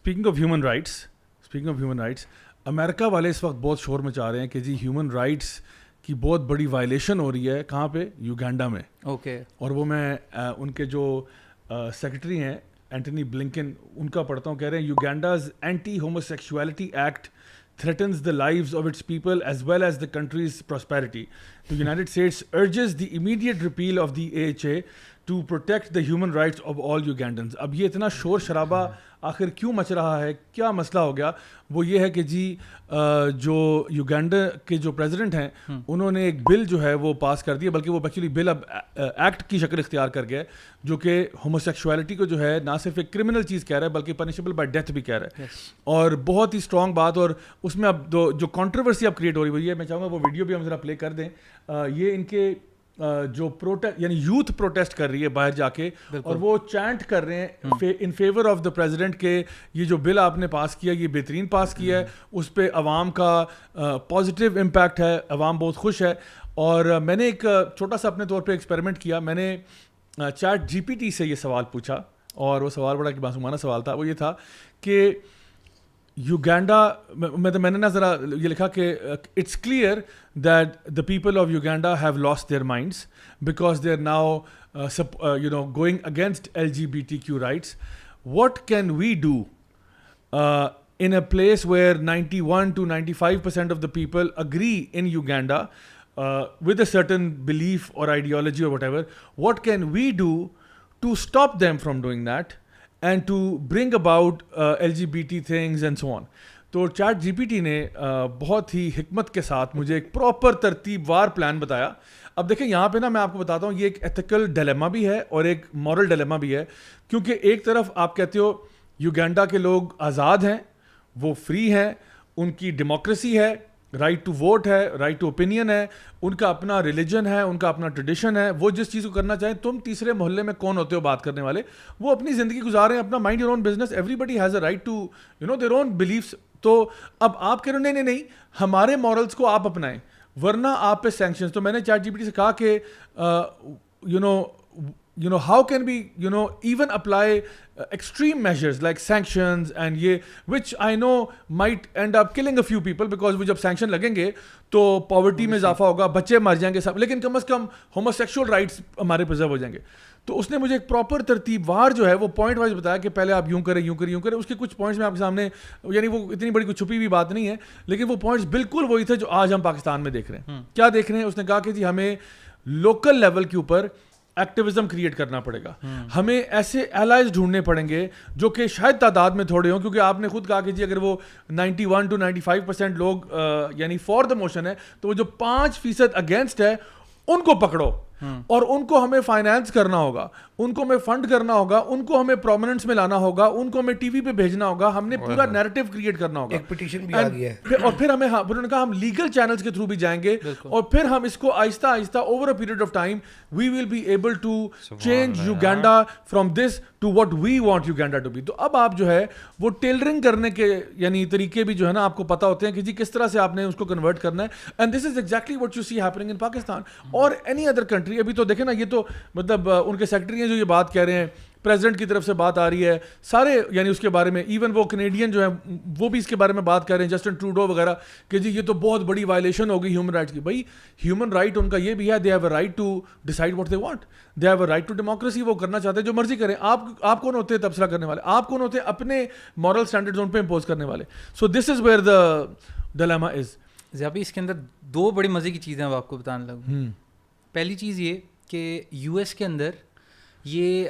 Speaking of human rights, امریکہ والے اس وقت بہت شور مچا رہے ہیں کہ جی ہیومن رائٹس کی بہت بڑی وائلیشن ہو رہی ہے. کہاں پہ؟ یوگینڈا میں. اوکے. اور وہ میں ان کے جو سیکرٹری ہیں اینٹنی بلنکن, ان کا پڑھتا ہوں, کہہ رہے ہیں Uganda's anti homosexuality act threatens the lives of its people as well as the country's prosperity. The United States urges the immediate repeal of the AHA to protect the human rights of all Ugandans. اب یہ اتنا شور شرابہ آخر کیوں مچ رہا ہے, کیا مسئلہ ہو گیا؟ وہ یہ ہے کہ جی جو یوگینڈا کے جو پریزیڈنٹ ہیں انہوں نے ایک بل جو ہے وہ پاس کر دیا, بلکہ وہ ایکچولی بل اب ایکٹ کی شکل اختیار کر گیا, جو کہ ہوموسیکشوالٹی کو جو ہے نہ صرف ایک کرمنل چیز کہہ رہا ہے بلکہ پنشبل بائی ڈیتھ بھی کہہ رہا ہے. اور بہت ہی اسٹرانگ بات, اور اس میں اب جو کنٹروورسی اب کریٹ ہو رہی ہوئی ہے, میں چاہوں گا وہ ویڈیو بھی ہم ذرا پلے کر دیں. یہ ان کے جو پروٹیسٹ یعنی یوتھ پروٹیسٹ کر رہی ہے باہر جا کے, اور وہ چینٹ کر رہے ہیں in favour of the president کہ یہ جو بل آپ نے پاس کیا یہ بہترین پاس کیا ہے, اس پہ عوام کا پازیٹیو امپیکٹ ہے, عوام بہت خوش ہے. اور میں نے ایک چھوٹا سا اپنے طور پہ ایکسپیریمنٹ کیا, میں نے چیٹ جی پی ٹی سے یہ سوال پوچھا, اور وہ سوال بڑا معصومانہ سوال تھا. وہ یہ تھا کہ یوگینڈا میں نے نا ذرا یہ لکھا کہ it's clear that the people of Uganda have lost their minds because they are now going against LGBTQ rights. What can we do in a place where 91 to 95% of the people agree in Uganda with a certain belief or ideology or whatever? What can we do to stop them from doing that and to bring about LGBT things and so on? تو chat G P T نے بہت ہی حکمت کے ساتھ مجھے ایک proper ترتیب وار plan بتایا. اب دیکھیں یہاں پہ نا میں آپ کو بتاتا ہوں, یہ ایک ایتھیکل ڈیلیما بھی ہے اور ایک مورل ڈیلیما بھی ہے, کیونکہ ایک طرف آپ کہتے ہو یوگینڈا کے لوگ آزاد ہیں, وہ فری ہیں, ان کی ڈیموکریسی ہے, رائٹ ٹو ووٹ ہے, رائٹ ٹو اوپینین ہے, ان کا اپنا ریلیجن ہے, ان کا اپنا ٹریڈیشن ہے, وہ جس چیز کو کرنا چاہیں. تم تیسرے محلے میں کون ہوتے ہو بات کرنے والے؟ وہ اپنی زندگی گزار رہے ہیں, اپنا mind your own business, everybody has a right to their own beliefs. تو اب آپ کہہ رہے ہو نہیں ہمارے مورلس کو آپ اپنائیں ورنہ آپ پہ سینکشنز. تو میں نے چیٹ جی پی ٹی سے کہا کہ how can we even apply extreme measures like sanctions and which I know might end up killing a few people because وہ جب سینکشن لگیں گے تو پاورٹی میں اضافہ ہوگا, بچے مر جائیں گے سب, لیکن کم از کم ہوموسیکشول رائٹس ہمارے پرزرو ہو جائیں گے. تو اس نے مجھے ایک پراپر ترتیب وار جو ہے وہ پوائنٹ وائز بتایا کہ پہلے آپ یوں کریں. اس کے کچھ پوائنٹس میں آپ کے سامنے, یعنی وہ اتنی بڑی کوئی چھپی ہوئی بات نہیں ہے, لیکن وہ پوائنٹس بالکل وہی تھے جو آج ہم پاکستان میں دیکھ رہے ہیں. کیا دیکھ رہے ہیں؟ اس نے کہا کہ جی ہمیں لوکل لیول کے اوپر ایکٹیویزم کریٹ کرنا پڑے گا, ہمیں ایسے الائز ڈھونڈنے پڑیں گے جو کہ شاید تعداد میں تھوڑے ہوں, کیونکہ آپ نے خود کہا کہ جی اگر وہ 91 to 95% لوگ یعنی فار دا موشن ہے, تو وہ جو 5% اگینسٹ ہے ان کو پکڑو, اور ان کو ہمیں فائنانس کرنا ہوگا, ان کو ہمیں فنڈ کرنا ہوگا, ان کو ہمیں پرومیننس میں لانا ہوگا, ان کو ہمیں ٹی وی پہ بھیجنا ہوگا, ہم نے پورا نیریٹو کریٹ کرنا ہوگا. ایک پٹیشن بھی آ گیا ہے, اور پھر ہمیں انہوں نے کہا ہم لیگل چینلز کے تھرو بھی جائیں گے, اور پھر ہم اس کو آہستہ آہستہ over a period of time we will be able to change Uganda from this to what we want Uganda to be. تو اب آپ جو ہے وہ ٹیلرنگ کرنے کے یعنی طریقے بھی جو ہے نا آپ کو پتا ہوتے ہیں کہ جی کس طرح سے آپ نے اس کو کنورٹ کرنا ہے. And this is exactly what you see happening in Pakistan اور اینی ادر کنٹری. ابھی تو دیکھیں نا, یہ تو مطلب ان کے سیکرٹری ہیں جو یہ بات کہہ رہے ہیں, پریزیڈنٹ کی طرف سے بات آ رہی ہے, سارے یعنی اس کے بارے میں, ایون وہ کینیڈین جو ہیں وہ بھی اس کے بارے میں بات کر رہے ہیں, جسٹن ٹروڈو وغیرہ, کہ جی یہ تو بہت بڑی وائلیشن ہوگی ہیومن رائٹس کی. بھائی ہیومن رائٹ ان کا یہ بھی ہے, they have a right to decide what they want, they have a right to democracy. وہ کرنا چاہتے ہیں جو مرضی کریں. آپ کون ہوتے ہیں تبصرہ کرنے والے؟ آپ کون ہوتے ہیں اپنے مورل اسٹینڈرڈز ان پہ امپوز کرنے والے؟ سو this is where the dilemma از. ابھی اس کے اندر دو بڑی مزے کی چیزیں اب آپ کو بتانے لگوں. پہلی چیز یہ کہ یو ایس کے اندر یہ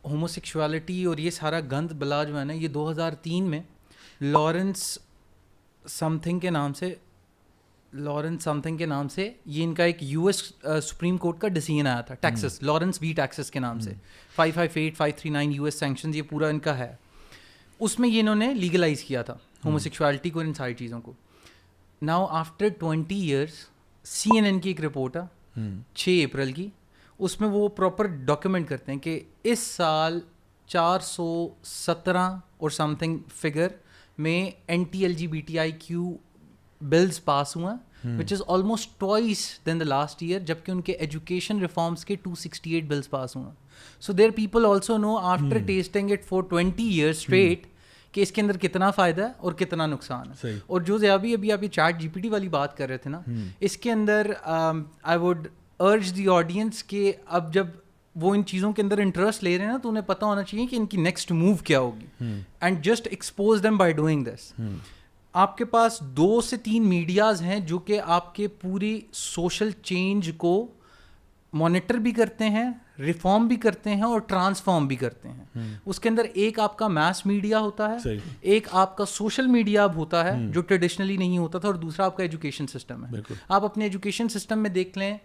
ہوموسیکشوالٹی اور یہ سارا گند بلا جو ہے نا, یہ 2003 میں لارنس سم تھنگ کے نام سے یہ ان کا ایک یو ایس سپریم کورٹ کا ڈیسیژن آیا تھا, ٹیکسس, لارنس بی ٹیکسس کے نام سے, 558 539 یو ایس سینکشنز, یہ پورا ان کا ہے. اس میں یہ انہوں نے لیگلائز کیا تھا ہوموسیکشوالٹی کو, ان ساری چیزوں کو. ناؤ آفٹر 20 ایئرس CNN کی ایک رپورٹ ہے 6 اپریل کی, اس میں وہ پراپر ڈاکیومنٹ کرتے ہیں کہ اس سال 417 اور سم تھنگ فگر میں anti-LGBTIQ بلز پاس ہوئے ہیں, which is almost twice than the last year, جبکہ ان کے ایجوکیشن ریفارمس کے 268 بلز پاس ہوئے ہیں. So their people also know after testing it for 20 years straight کہ اس کے اندر کتنا فائدہ ہے اور کتنا نقصان ہے. اور جو ضیابی ابھی آپ یہ چیٹ جی پی ٹی والی بات کر رہے تھے نا, اس کے اندر I would urge the audience کہ اب جب وہ ان چیزوں کے اندر انٹرسٹ لے رہے ہیں نا تو انہیں پتہ ہونا چاہیے کہ ان کی نیکسٹ موو کیا ہوگی, and just expose them by doing this. آپ کے پاس 2 سے 3 میڈیاز ہیں جو کہ آپ کے پوری سوشل چینج کو مانیٹر بھی کرتے ہیں, ریفارم بھی کرتے ہیں اور ٹرانسفارم بھی کرتے ہیں. اس کے اندر ایک آپ کا میس میڈیا ہوتا ہے, ایک آپ کا سوشل میڈیا اب ہوتا ہے جو ٹریڈیشنلی نہیں ہوتا تھا, اور دوسرا آپ کا ایجوکیشن سسٹم ہے. آپ اپنے ایجوکیشن سسٹم میں دیکھ لیں,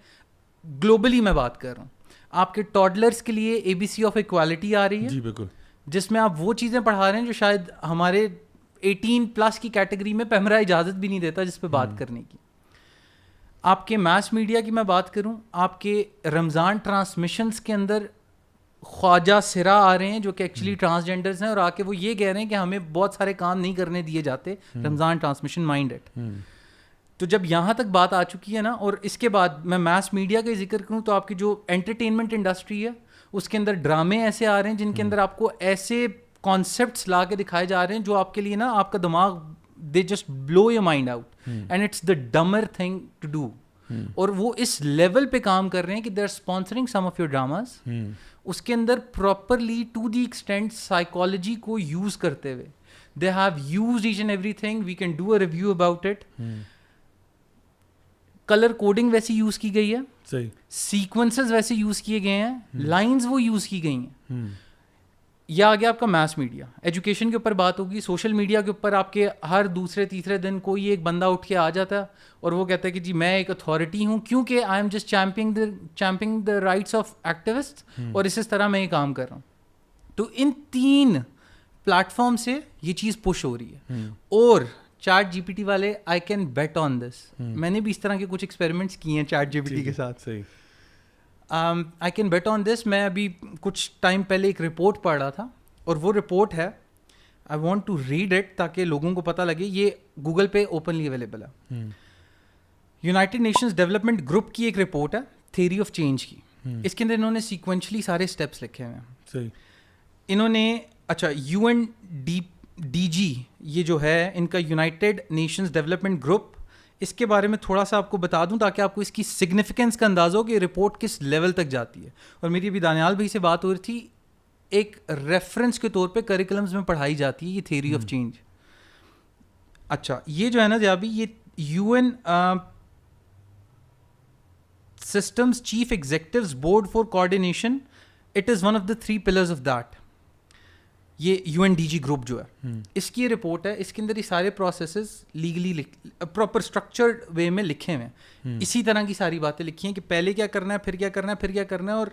گلوبلی میں بات کر رہا ہوں, آپ کے ٹاڈلرس کے لیے ABC آف ایکوالٹی آ رہی ہے, جس میں آپ وہ چیزیں پڑھا رہے ہیں جو شاید ہمارے 18+ کی کیٹیگری میں پیمرا اجازت بھی نہیں دیتا جس پہ بات کرنے کی. آپ کے میس میڈیا کی میں بات کروں, آپ کے رمضان ٹرانسمیشنز کے اندر خواجہ سرا آ رہے ہیں جو کہ ایکچولی ٹرانسجینڈرز ہیں, اور آ کے وہ یہ کہہ رہے ہیں کہ ہمیں بہت سارے کام نہیں کرنے دیے جاتے, رمضان ٹرانسمیشن مائنڈ اٹ. تو جب یہاں تک بات آ چکی ہے نا, اور اس کے بعد میں میس میڈیا کا ذکر کروں تو آپ کی جو انٹرٹینمنٹ انڈسٹری ہے اس کے اندر ڈرامے ایسے آ رہے ہیں جن کے اندر آپ کو ایسے کانسیپٹس لا کے دکھائے جا رہے ہیں جو آپ کے لیے نا آپ کا دماغ they just blow your mind out, and it's the dumber thing to do. اور وہ اس لیول پہ کام کر رہے ہیں کہ they are sponsoring some of your dramas, اس کے اندر properly to the extent psychology کو یوز کرتے ہوئے they have used each and everything. We can do a review about it. Colour coding ویسی یوز کی گئی ہے, سیکوینسز ویسے یوز کیے گئے ہیں, لائنز وہ یوز کی گئی ہیں. یہ آ گیا آپ کا میس میڈیا. ایجوکیشن کے اوپر بات ہوگی, سوشل میڈیا کے اوپر آپ کے ہر دوسرے تیسرے دن کوئی ایک بندہ اٹھ کے آ جاتا ہے اور وہ کہتا ہے کہ جی میں ایک اتھارٹی ہوں کیونکہ I am just championing the rights of activist, اور اس طرح میں یہ کام کر رہا ہوں. تو ان 3 پلیٹ فارم سے یہ چیز پش ہو رہی ہے. اور چیٹ جی پی ٹی والے, آئی کین بیٹ آن دس, میں نے بھی اس طرح کے کچھ ایکسپیریمنٹس کیے ہیں چیٹ جی پی ٹی کے ساتھ. آئی کین بیٹ آن دس. میں ابھی کچھ ٹائم پہلے ایک رپورٹ پڑھ رہا تھا, اور وہ رپورٹ ہے, I want to read it تاکہ لوگوں کو پتہ لگے. یہ گوگل پہ اوپنلی اویلیبل ہے. یونائٹڈ نیشنز ڈیولپمنٹ گروپ کی ایک رپورٹ ہے تھیوری آف چینج کی. اس کے اندر انہوں نے سیکوینشلی سارے اسٹیپس لکھے ہوئے ہیں. انہوں نے UNDG یہ جو ہے ان کا یونائٹڈ نیشنز ڈیولپمنٹ گروپ, اس کے بارے میں تھوڑا سا آپ کو بتا دوں تاکہ آپ کو اس کی سگنیفیکینس کا اندازہ ہو کہ رپورٹ کس لیول تک جاتی ہے. اور میری ابھی دانیال بھائی سے بات ہو رہی تھی, ایک ریفرنس کے طور پہ کریکولمز میں پڑھائی جاتی ہے یہ تھیوری آف چینج. اچھا, یہ جو ہے نا جابی, یہ UN systems chief executives board for coordination, it is one of the 3 pillars of that. یہ UNDG گروپ جو ہے اس کی یہ رپورٹ ہے. اس کے اندر یہ سارے processes legally proper structured way میں لکھے ہوئے ہیں. اسی طرح کی ساری باتیں لکھی ہیں کہ پہلے کیا کرنا ہے, پھر کیا کرنا ہے, پھر کیا کرنا ہے. اور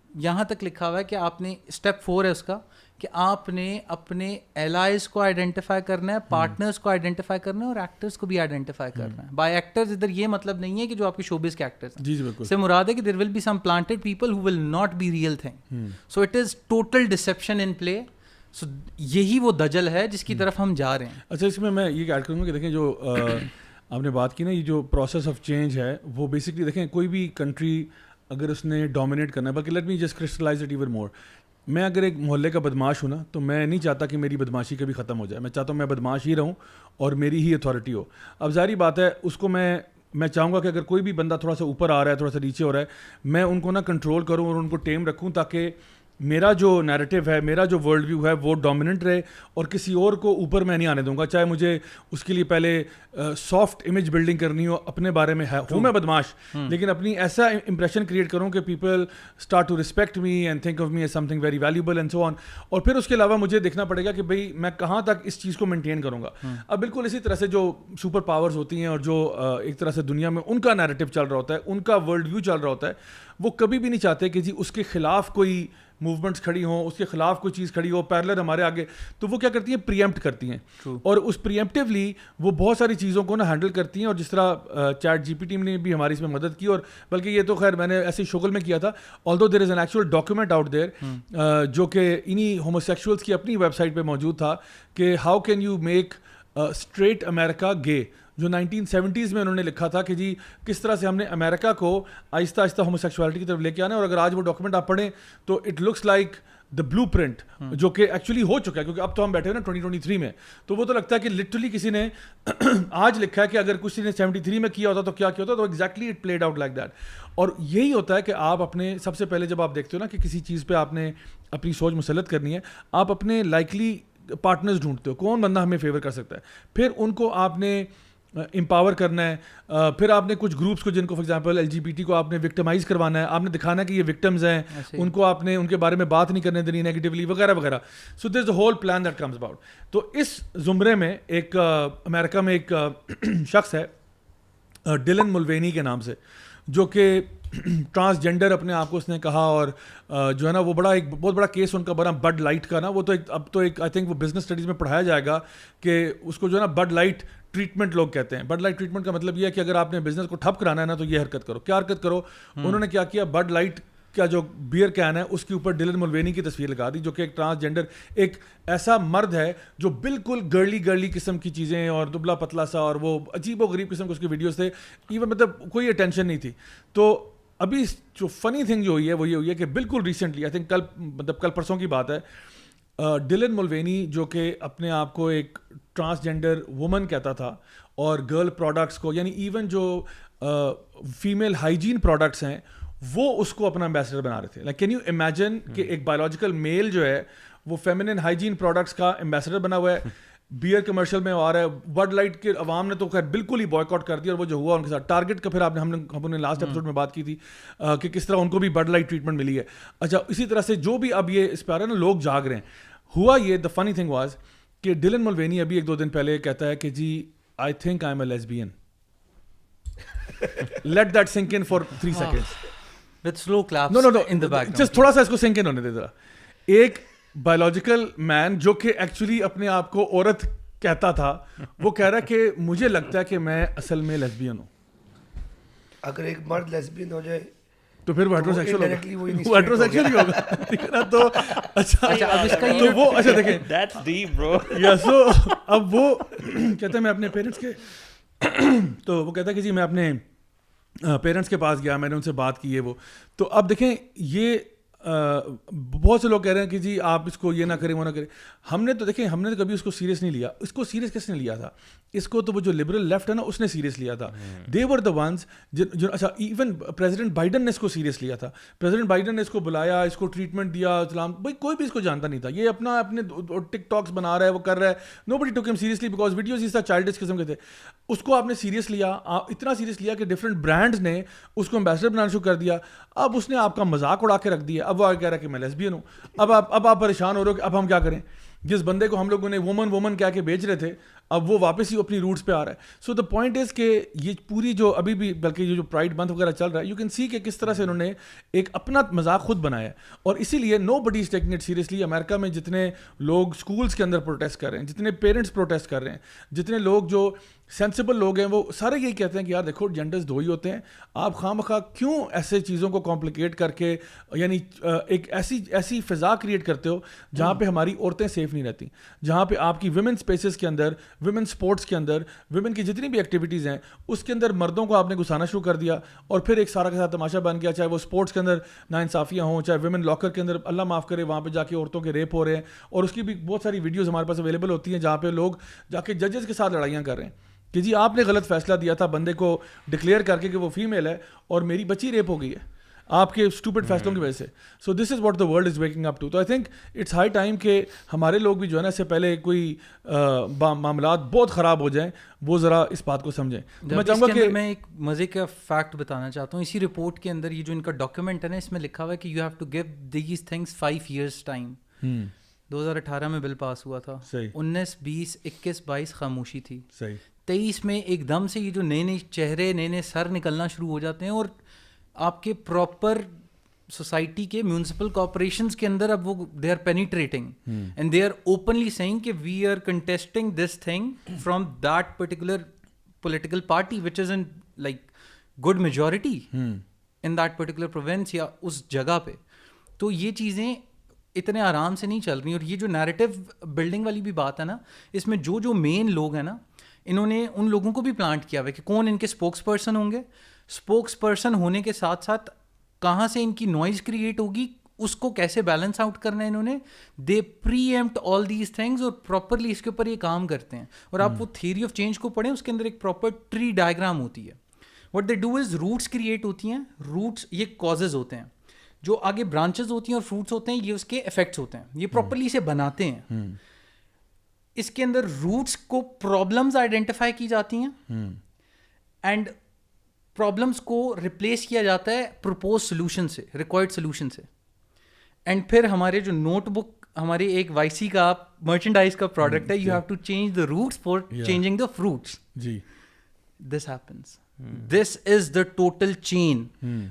یہاں تک لکھا ہوا ہے کہ آپ نے اسٹیپ 4 ہے اس کا, کہ آپ نے اپنے الائز کو آئیڈینٹیفائی کرنا ہے, پارٹنرز کو آئیڈینٹیفائی کرنا ہے, اور ایکٹرز کو بھی آئیڈینٹیفائی کرنا ہے. بائی ایکٹرز ادھر یہ مطلب نہیں ہے کہ جو آپ کے شوبز کے ایکٹرز ہیں, سے مراد ہے کہ there will be some planted people who will not be real thing. So it is total deception in play. سو یہی وہ دجل ہے جس کی طرف ہم جا رہے ہیں. اچھا, اس میں یہ ایڈ کروں گا کہ دیکھیں جو آپ نے بات کی نا, یہ جو پروسیس آف چینج ہے وہ بیسکلی دیکھیں کوئی بھی کنٹری اگر اس نے ڈومینیٹ کرنا ہے, بلکہ let me just crystallise it even more. میں اگر ایک محلے کا بدماش ہوں نا, تو میں نہیں چاہتا کہ میری بدماشی کبھی ختم ہو جائے. میں چاہتا ہوں میں بدماش ہی رہوں اور میری ہی اتھارٹی ہو. اب ظاہری بات ہے اس کو میں چاہوں گا کہ اگر کوئی بھی بندہ تھوڑا سا اوپر آ رہا ہے, تھوڑا سا نیچے ہو رہا ہے, میں ان کو نا کنٹرول کروں اور ان کو ٹیم رکھوں تاکہ میرا جو نیریٹو ہے, میرا جو ورلڈ ویو ہے وہ ڈومیننٹ رہے, اور کسی اور کو اوپر میں نہیں آنے دوں گا. چاہے مجھے اس کے لیے پہلے سافٹ امیج بلڈنگ کرنی ہو, اپنے بارے میں ہوں میں بدماش, لیکن اپنی ایسا امپریشن کریٹ کروں کہ people start to respect me and think of me as something very valuable and so on. اور پھر اس کے علاوہ مجھے دیکھنا پڑے گا کہ بھائی میں کہاں تک اس چیز کو مینٹین کروں گا. اب بالکل اسی طرح سے جو سپر پاورز ہوتی ہیں اور جو ایک طرح سے دنیا میں ان کا نیریٹو چل رہا ہوتا ہے, ان کا ورلڈ ویو چل رہا ہوتا ہے, وہ کبھی بھی نہیں چاہتے کہ جی اس کے خلاف کوئی موومنٹس کھڑی ہوں, اس کے خلاف کوئی چیز کھڑی ہو پیرلر ہمارے آگے. تو وہ کیا کرتی ہیں, پریمپٹ کرتی ہیں, اور اس پریمپٹیولی وہ بہت ساری چیزوں کو نا ہینڈل کرتی ہیں. اور جس طرح چیٹ جی پی ٹی نے بھی ہماری اس میں مدد کی, اور بلکہ یہ تو خیر میں نے ایسے شغل میں کیا تھا, آلدو دیر is an actual document out there جو کہ انہی ہوموسیکشولس کی اپنی ویب سائٹ پہ موجود تھا کہ how can you make straight America gay, جو 1970s میں انہوں نے لکھا تھا کہ جی کس طرح سے ہم نے امریکہ کو آہستہ آہستہ ہوموسیکشوالٹی کی طرف لے کے آنا ہے. اور اگر آج وہ ڈاکیومنٹ آپ پڑھیں تو it looks like the blueprint جو کہ ایکچولی ہو چکا ہے, کیونکہ اب تو ہم بیٹھے ہیں نا 2023 میں, تو وہ تو لگتا ہے کہ لٹرلی کسی نے آج لکھا ہے کہ اگر کسی نے 73 میں کیا ہوتا تو کیا کیا ہوتا, تو exactly it played out like that. اور یہی ہوتا ہے کہ آپ اپنے سب سے پہلے جب آپ دیکھتے ہو نا کہ کسی چیز پہ آپ نے اپنی سوچ مسلط کرنی ہے, آپ اپنے لائکلی پارٹنرز ڈھونڈتے ہو, کون بندہ ہمیں فیور کر سکتا ہے, پھر ان کو آپ نے امپاور کرنا ہے, پھر آپ نے کچھ گروپس کو جن کو فار ایگزامپل LGBT کو آپ نے وکٹمائز کروانا ہے, آپ نے دکھانا ہے کہ یہ وکٹمز ہیں, ان کو آپ نے ان کے بارے میں بات نہیں کرنے دینی نیگیٹیولی وغیرہ وغیرہ. So there is a whole plan that comes about. تو اس زمرے میں ایک امریکہ میں ایک شخص ہے ڈیلن ملوینی کے نام سے, جو کہ ٹرانسجینڈر اپنے آپ کو اس نے کہا, اور جو ہے نا وہ ایک بہت بڑا کیس ان کا بنا بڈ لائٹ کا نا, وہ تو اب تو ایک آئی تھنک وہ بزنس اسٹڈیز میں پڑھایا جائے گا کہ اس کو جو ہے نا بڈ لائٹ ٹریٹمنٹ لوگ کہتے ہیں. بڈ لائٹ ٹریٹمنٹ کا مطلب یہ ہے کہ اگر آپ نے بزنس کو ٹھپ کرانا ہے نا تو یہ حرکت کرو. کیا حرکت کرو؟ انہوں نے کیا کیا, بڈ لائٹ کا جو بیئر کین ہے اس کے اوپر ڈیلن ملوینی کی تصویر لگا دی, جو کہ ایک ٹرانسجینڈر ایک ایسا مرد ہے جو بالکل گرلی قسم کی چیزیں اور دبلا پتلا سا, اور وہ عجیب و غریب قسم کے اس کے ویڈیوز تھے, ایون مطلب کوئی اٹینشن نہیں تھی. تو ابھی جو فنی تھنگ جو ہوئی ہے وہ یہ ہوئی ہے کہ بالکل ریسنٹلی آئی تھنک کل پرسوں کی بات ہے, ڈیلن ملوینی جو کہ اپنے آپ کو ایک ٹرانسجینڈر وومن کہتا تھا, اور گرل پروڈکٹس کو یعنی ایون جو فیمیل ہائیجین پروڈکٹس ہیں وہ اس کو اپنا ایمبیسڈر بنا رہے تھے. لائک کین یو امیجن کہ ایک بایولوجیکل میل جو ہے وہ فیمینن ہائیجین پروڈکٹس کا ایمبیسڈر بنا ہوا ہے, بیئر کمرشل میں آ رہا ہے. بڈ لائٹ کے عوام نے تو خیر بالکل ہی بوائے کاٹ کر دیا, اور وہ جو ہوا ان کے ساتھ ٹارگیٹ کا, پھر ہم نے لاسٹ ایپیسوڈ میں بات کی تھی کہ کس طرح ان کو بھی بڈ لائٹ ٹریٹمنٹ ملی ہے. اچھا, اسی طرح سے جو بھی اب یہ اس پہ آ رہا ہے نا, لوگ جاگ رہے ہیں. ہوا یہ, دا فنی تھنگ واز کہ ڈیلن ملوینی ابھی 1-2 دن پہلے کہتا ہے کہ جی I think I am a lesbian. Let that sink in for 3 seconds. With slow claps No, in the background. just تھوڑا سا اس کو سنک ان ہونے دے ذرا. ایک بایولوجیکل مین جو کہ ایکچولی اپنے آپ کو عورت کہتا تھا, وہ کہہ رہا ہے کہ مجھے لگتا ہے کہ میں اصل میں لیسبین ہوں. اگر ایک مرد لیسبین ہو جائے تو پھر وہ ہیٹروسیکشول ہی ہوگا, ٹھیک ہے نا. تو اچھا اب اس کا تو وہ اچھا دیکھیں, That's deep, bro. یا سو اب وہ کہتا ہے میں اپنے پیرنٹس کے تو وہ کہتا ہے کہ جی میں اپنے پیرنٹس کے پاس گیا, میں نے ان سے بات کی ہے وہ. تو اب دیکھیں یہ بہت سے لوگ کہہ رہے ہیں کہ جی آپ اس کو یہ نہ کریں وہ نہ کریں. ہم نے تو دیکھیں ہم نے کبھی اس کو سیریس نہیں لیا. اس کو سیریس کس نے لیا تھا؟ اس کو تو وہ جو لبرل لیفٹ ہے نا اس نے سیریس لیا تھا. دے ور دا ونس جو اچھا ایون پریزیڈنٹ بائیڈن نے اس کو سیریس لیا تھا. پریزیڈنٹ بائیڈن نے اس کو بلایا, اس کو ٹریٹمنٹ دیا, اسلام بھائی کوئی بھی اس کو جانتا نہیں تھا. یہ اپنے ٹک ٹاکس بنا رہا ہے, وہ کر رہا ہے. نو بڈی ٹوک ہم سیریسلی بیکاز ویڈیوز اس طرح چائلڈش قسم کے تھے. اس کو آپ نے سیریس لیا, اتنا سیریس لیا کہ ڈفرینٹ برانڈز نے اس کو امبیسڈر بنانا شروع کر دیا. اب اس نے آپ کا مذاق اڑا کے رکھ دیا. اب وہ کہہ رہا ہے کہ میں لیسبین ہوں. اب آپ پریشان ہو رہے ہو کہ اب ہم کیا کریں. جس بندے کو ہم لوگوں نے وومن کہہ کے بیچ رہے تھے, اب وہ واپس ہی اپنی روٹس پہ آ رہا ہے. سو دا پوائنٹ از کہ یہ پوری جو ابھی بھی بلکہ یہ جو پرائڈ منتھ وغیرہ چل رہا ہے, یو کین سی کہ کس طرح سے انہوں نے ایک اپنا مذاق خود بنایا ہے. اور اسی لیے نو بڈی از ٹیکنگ اٹ سیریسلی. امریکہ میں جتنے لوگ اسکولس کے اندر پروٹیسٹ کر رہے ہیں, جتنے پیرنٹس پروٹیسٹ کر رہے ہیں, جتنے لوگ جو سینسیبل لوگ ہیں, وہ سارے یہی کہتے ہیں کہ یار دیکھو جینڈرز 2 ہی ہوتے ہیں. آپ خواہ مخواہ کیوں ایسے چیزوں کو کمپلیکیٹ کر کے یعنی ایک ایسی فضا کریٹ کرتے ہو جہاں پہ ہماری عورتیں سیف نہیں رہتی, جہاں پہ آپ کی ویمن اسپیسز کے اندر, ویمن اسپورٹس کے اندر, ویمن کی جتنی بھی ایکٹیویٹیز ہیں اس کے اندر مردوں کو آپ نے گھسانا شروع کر دیا. اور پھر ایک سارا کے ساتھ تماشا بن گیا, چاہے وہ اسپورٹس کے اندر ناانصافیاں ہوں, چاہے ویمن لاکر کے اندر اللہ معاف کرے وہاں پہ جا کے عورتوں کے ریپ ہو رہے ہیں. اور اس کی بھی بہت ساری ویڈیوز ہمارے پاس اویلیبل ہوتی ہیں جہاں پہ لوگ جا کے ججز کے ساتھ لڑائیاں کر رہے ہیں کہ جی آپ نے غلط فیصلہ دیا تھا بندے کو ڈکلیئر کر کے کہ وہ فیمیل ہے اور میری بچی ریپ ہو گئی ہے آپ کے اسٹوپڈ فیصلوں کی وجہ سے. So this is what the world is waking up to. تو I think it's high time کہ ہمارے لوگ بھی جو ہے نا اس سے پہلے کوئی معاملات بہت خراب ہو جائیں وہ ذرا اس بات کو سمجھیں. میں چاہوں گا کہ میں ایک مزے کا فیکٹ بتانا چاہتا ہوں. اسی رپورٹ کے اندر یہ جو ان کا ڈاکیومنٹ ہے نا, اس میں لکھا ہوا ہے کہ you have to give these things 5 years time. 2018 میں بل پاس ہوا تھا, 19, 20, 21, 22 خاموشی تھی. 23 میں ایک دم سے یہ جو نئے چہرے نئے سر نکلنا شروع ہو جاتے ہیں, اور آپ کے پراپر سوسائٹی کے میونسپل کارپوریشنز کے اندر اب وہ they are penetrating and they are openly seeing کہ we are contesting this thing from that particular political party which is in like good majority in that particular province یا اس جگہ پہ. تو یہ چیزیں اتنے آرام سے نہیں چل رہی. اور یہ جو نیریٹو بلڈنگ والی بھی بات ہے نا, اس میں جو مین لوگ ہیں نا, انہوں نے ان لوگوں کو بھی پلانٹ کیا ہوا ہے کہ کون ان کے اسپوکس پرسن ہوں گے. اسپوکس پرسن ہونے کے ساتھ ساتھ کہاں سے ان کی نوائز کریٹ ہوگی, اس کو کیسے بیلنس آؤٹ کرنا ہے انہوں نے, دے پری ایمپٹ آل دیز تھنگس اور پراپرلی اس کے اوپر یہ کام کرتے ہیں. اور آپ وہ تھیوری آف چینج کو پڑھیں, اس کے اندر ایک پراپر ٹری ڈائیگرام ہوتی ہے. What they do is roots create ہوتی ہیں, روٹس یہ کازز ہوتے ہیں, جو آگے برانچز ہوتی ہیں اور فروٹس ہوتے ہیں یہ اس کے افیکٹس ہوتے ہیں, یہ پراپرلی اسے بناتے ہیں. اس کے اندر روٹس کو پرابلمز آئیڈینٹیفائی کی جاتی ہیں اینڈ پرابلمس کو ریپلیس کیا جاتا ہے پرپوز سولوشن سے, ریکوائرڈ سولوشن سے. اینڈ پھر ہمارے جو نوٹ بک ہمارے ایک وائی سی کا مرچنڈائز کا پروڈکٹ ہے, you have to change the roots for changing the fruits. جی this happens, this is the total chain.